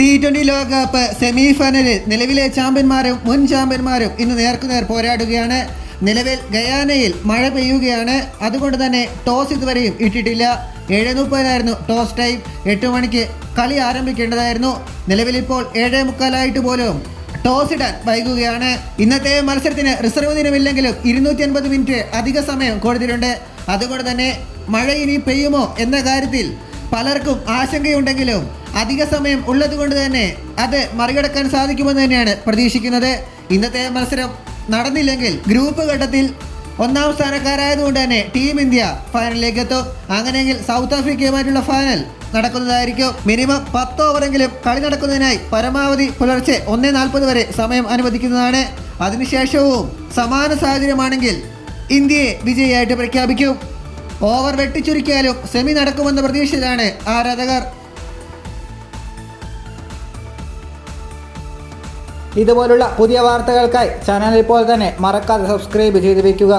T20 ലോകകപ്പ് semi ഫൈനലിൽ നിലവിലെ ചാമ്പ്യന്മാരും മുൻ ചാമ്പ്യന്മാരും ഇന്ന് നേർക്കുനേർ പോരാടുകയാണ്. നിലവിൽ ഗയാനയിൽ മഴ പെയ്യുകയാണ്. അതുകൊണ്ട് തന്നെ ടോസ് ഇതുവരെയും ഇട്ടിട്ടില്ല. 7:30 ടോസ് ടൈം. 8 മണിക്ക് കളി ആരംഭിക്കേണ്ടതായിരുന്നു. നിലവിലിപ്പോൾ 7:45 പോലും ടോസ് ഇടാൻ വൈകുകയാണ്. ഇന്നത്തെ മത്സരത്തിന് റിസർവ് ദിനമില്ലെങ്കിലും 250 മിനിറ്റ് അധിക സമയം കൊടുത്തിട്ടുണ്ട്. അതുകൊണ്ട് തന്നെ മഴ ഇനി പെയ്യുമോ എന്ന കാര്യത്തിൽ പലർക്കും ആശങ്കയുണ്ടെങ്കിലും അധിക സമയം ഉള്ളതുകൊണ്ട് തന്നെ അത് മറികടക്കാൻ സാധിക്കുമെന്ന് തന്നെയാണ് പ്രതീക്ഷിക്കുന്നത്. ഇന്നത്തെ മത്സരം നടന്നില്ലെങ്കിൽ ഗ്രൂപ്പ് ഘട്ടത്തിൽ 1-ാം സ്ഥാനക്കാരായതുകൊണ്ട് തന്നെ ടീം ഇന്ത്യ ഫൈനലിലേക്ക് എത്തും. അങ്ങനെയെങ്കിൽ സൗത്ത് ആഫ്രിക്കയുമായിട്ടുള്ള ഫൈനൽ നടക്കുന്നതായിരിക്കും. മിനിമം 10 ഓവറെങ്കിലും കളി നടക്കുന്നതിനായി പരമാവധി പുലർച്ചെ 1:40 വരെ സമയം അനുവദിക്കുന്നതാണ്. അതിനുശേഷവും സമാന സാഹചര്യമാണെങ്കിൽ ഇന്ത്യയെ വിജയിയായിട്ട് പ്രഖ്യാപിക്കും. ഓവർ വെട്ടിച്ചുരുക്കിയാലും സെമി നടക്കുമെന്ന പ്രതീക്ഷയിലാണ് ആരാധകർ. ഇതുപോലുള്ള പുതിയ വാർത്തകൾക്കായി ചാനൽ ഇപ്പോൾ തന്നെ മറക്കാതെ സബ്സ്ക്രൈബ് ചെയ്ത് വയ്ക്കുക.